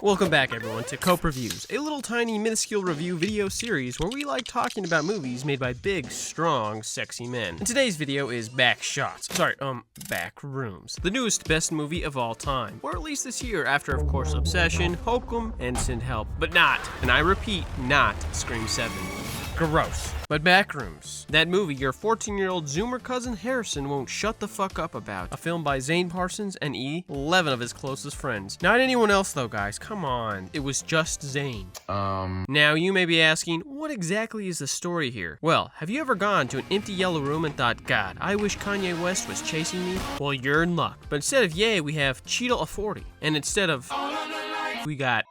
Welcome back everyone to Cope Reviews, a little tiny minuscule review video series where we like talking about movies made by big, strong, sexy men. And today's video is Backrooms, the newest best movie of all time, or at least this year after of course Obsession, Hokum, and Send Help, but not, and I repeat, not Scream 7. Gross. But Backrooms, that movie your 14-year-old Zoomer cousin Harrison won't shut the fuck up about. A film by Zane Parsons and 11 of his closest friends. Not anyone else though, guys, come on. It was just Zane. Now you may be asking, what exactly is the story here? Well, have you ever gone to an empty yellow room and thought, God, I wish Kanye West was chasing me? Well, you're in luck. But instead of yay, we have Cheetle a 40. And instead of we got...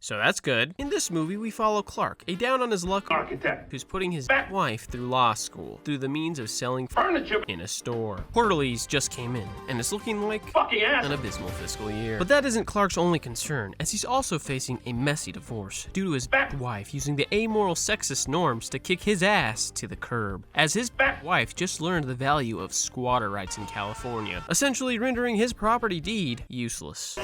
So that's good. In this movie, we follow Clark, a down-on-his-luck architect who's putting his wife through law school through the means of selling furniture in a store. Quarterlies just came in, and it's looking like an abysmal fiscal year. But that isn't Clark's only concern, as he's also facing a messy divorce due to his wife using the amoral sexist norms to kick his ass to the curb, as his wife just learned the value of squatter rights in California, essentially rendering his property deed useless.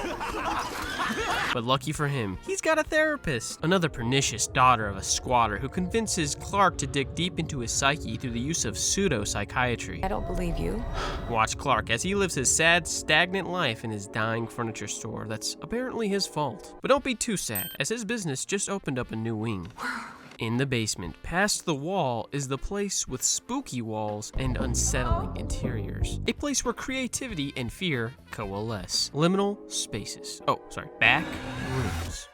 But lucky for him, he's got a therapist, another pernicious daughter of a squatter who convinces Clark to dig deep into his psyche through the use of pseudo-psychiatry. I don't believe you. Watch Clark as he lives his sad, stagnant life in his dying furniture store that's apparently his fault. But don't be too sad, as his business just opened up a new wing. In the basement, past the wall, is the place with spooky walls and unsettling interiors. A place where creativity and fear coalesce. Liminal spaces. Backrooms.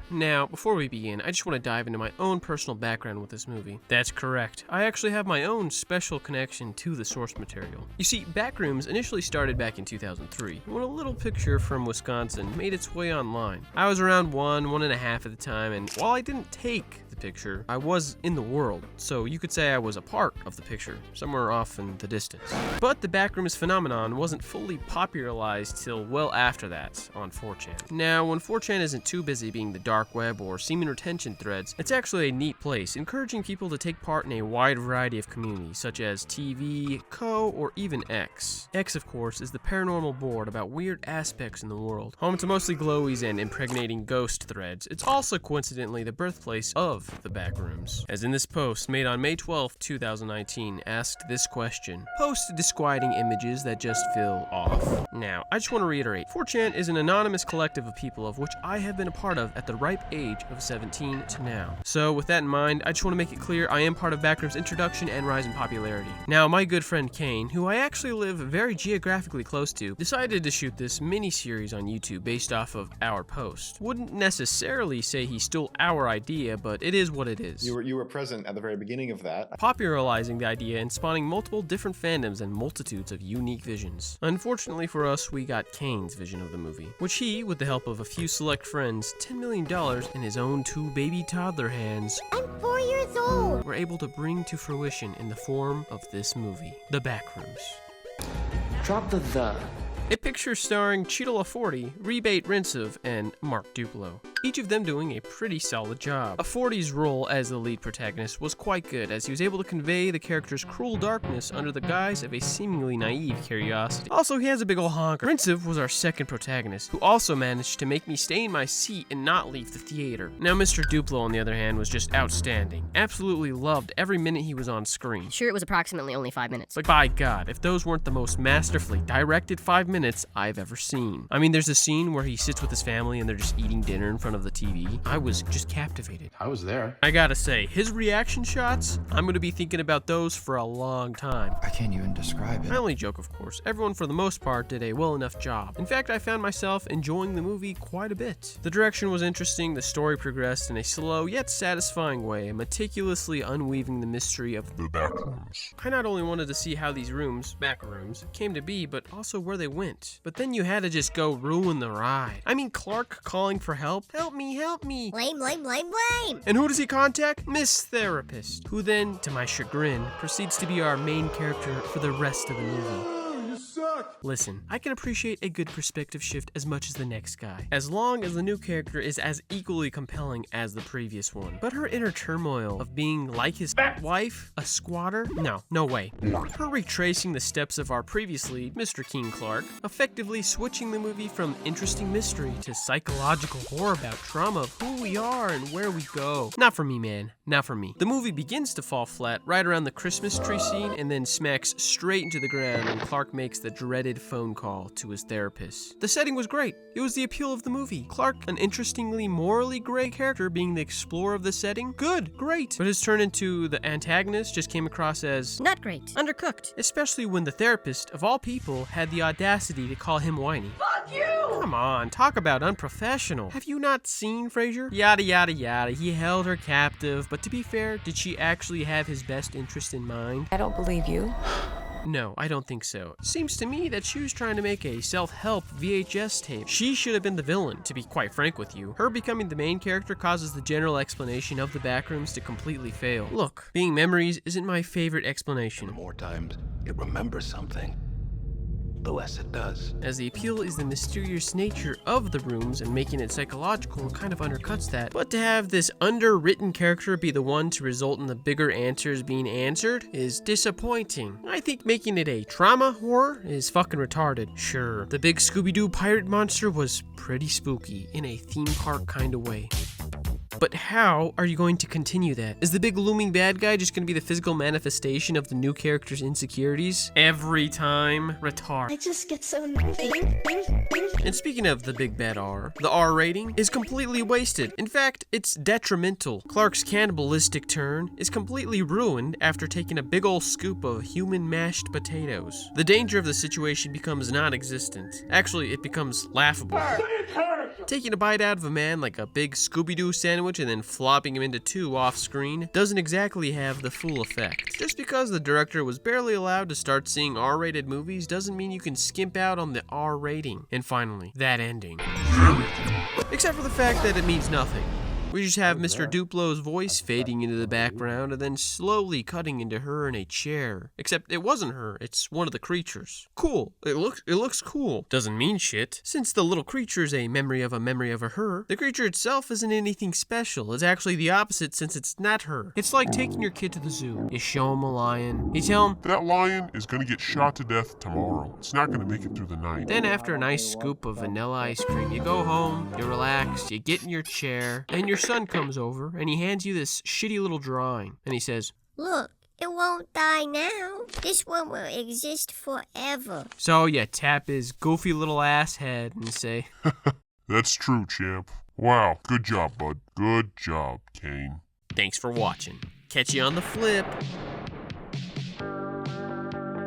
Now, before we begin, I just want to dive into my own personal background with this movie. That's correct. I actually have my own special connection to the source material. You see, Backrooms initially started back in 2003, when a little picture from Wisconsin made its way online. I was around 1.5 at the time, and while I didn't take the picture, I was in the world, so you could say I was a part of the picture, somewhere off in the distance. But the Backrooms phenomenon wasn't fully popularized till well after that on 4chan. Now, when 4chan isn't too busy being the dark web or semen retention threads, it's actually a neat place, encouraging people to take part in a wide variety of communities, such as TV, Co, or even X. X, of course, is the paranormal board about weird aspects in the world. Home to mostly glowies and impregnating ghost threads, it's also coincidentally the birthplace of the Backrooms. As in this post, made on May 12, 2019, asked this question. Post disquieting images that just feel off. Now, I just want to reiterate, 4chan is an anonymous collective of people of which I have been a part of at the ripe age of 17 to now. So with that in mind, I just want to make it clear I am part of Backrooms' introduction and rise in popularity. Now, my good friend Kane, who I actually live very geographically close to, decided to shoot this mini-series on YouTube based off of our post. Wouldn't necessarily say he stole our idea, but it is what it is. You were present at the very beginning of that. Popularizing the idea and spawning multiple different fandoms and multitudes of unique visions. Unfortunately for us, we got Kane's vision of the movie, which he, with the help of a few select friends, $10 million in his own 2 baby toddler hands, I'm 4 years old, were able to bring to fruition in the form of this movie, The Backrooms. Drop the. A picture starring Cheetle 40, Rebate Rinsov, and Mark Duplo. Each of them doing a pretty solid job. A 40's role as the lead protagonist was quite good, as he was able to convey the character's cruel darkness under the guise of a seemingly naive curiosity. Also, he has a big ol' honker. Rinsov was our second protagonist, who also managed to make me stay in my seat and not leave the theater. Now, Mr. Duplo, on the other hand, was just outstanding. Absolutely loved every minute he was on screen. Sure, it was approximately only 5 minutes. But by God, if those weren't the most masterfully directed 5 minutes I've ever seen. I mean, there's a scene where he sits with his family and they're just eating dinner in front of the TV. I was just captivated. I was there. I gotta say, his reaction shots, I'm gonna be thinking about those for a long time. I can't even describe it. I only joke, of course. Everyone, for the most part, did a well enough job. In fact, I found myself enjoying the movie quite a bit. The direction was interesting, the story progressed in a slow yet satisfying way, meticulously unweaving the mystery of the Backrooms. I not only wanted to see how these rooms, Backrooms, came to be, but also where they went. But then you had to just go ruin the ride. I mean, Clark calling for help. Help me, help me. Blame, blame, blame, blame. And who does he contact? Miss Therapist, who then, to my chagrin, proceeds to be our main character for the rest of the movie. You suck. Listen, I can appreciate a good perspective shift as much as the next guy, as long as the new character is as equally compelling as the previous one. But her inner turmoil of being like his wife, a squatter? No way. Her retracing the steps of our previous lead, Mr. King Clark, effectively switching the movie from interesting mystery to psychological horror about trauma of who we are and where we go. Not for me, man. Not for me. The movie begins to fall flat right around the Christmas tree scene and then smacks straight into the ground when Clark makes the dreaded phone call to his therapist. The setting was great. It was the appeal of the movie. Clark, an interestingly morally gray character being the explorer of the setting, good, great. But his turn into the antagonist just came across as Not great. undercooked. Especially when the therapist, of all people, had the audacity to call him whiny. Fuck you! Come on, talk about unprofessional. Have you not seen Frasier? Yada yada yada, he held her captive, but to be fair, did she actually have his best interest in mind? I don't believe you. No, I don't think so. Seems to me that she was trying to make a self-help VHS tape. She should have been the villain, to be quite frank with you. Her becoming the main character causes the general explanation of the Backrooms to completely fail. Look, being memories isn't my favorite explanation. The more times it remembers something, the less it does. As the appeal is the mysterious nature of the rooms and making it psychological kind of undercuts that. But to have this underwritten character be the one to result in the bigger answers being answered is disappointing. I think making it a trauma horror is fucking retarded. Sure, the big Scooby-Doo pirate monster was pretty spooky in a theme park kind of way. But how are you going to continue that? Is the big looming bad guy just going to be the physical manifestation of the new character's insecurities? Every time? Retard. I just get so... And speaking of the big bad R, the R rating is completely wasted. In fact, it's detrimental. Clark's cannibalistic turn is completely ruined after taking a big ol' scoop of human mashed potatoes. The danger of the situation becomes non-existent. Actually, it becomes laughable. Taking a bite out of a man like a big Scooby-Doo sandwich and then flopping him into two off-screen doesn't exactly have the full effect. Just because the director was barely allowed to start seeing R-rated movies doesn't mean you can skimp out on the R rating. And finally, that ending. Except for the fact that it means nothing. We just have Mr. Duplo's voice fading into the background and then slowly cutting into her in a chair. Except it wasn't her, it's one of the creatures. Cool. It looks cool. Doesn't mean shit. Since the little creature is a memory of a her, the creature itself isn't anything special. It's actually the opposite since it's not her. It's like taking your kid to the zoo. You show him a lion. You tell him, that lion is gonna get shot to death tomorrow. It's not gonna make it through the night. Then after a nice scoop of vanilla ice cream, you go home, you relax, you get in your chair, and your son comes over and he hands you this shitty little drawing and he says, Look, it won't die now. This one will exist forever. so you tap his goofy little ass head and say, That's true, champ. Wow, good job, bud. Good job, Kane. thanks for watching. Catch you on the flip.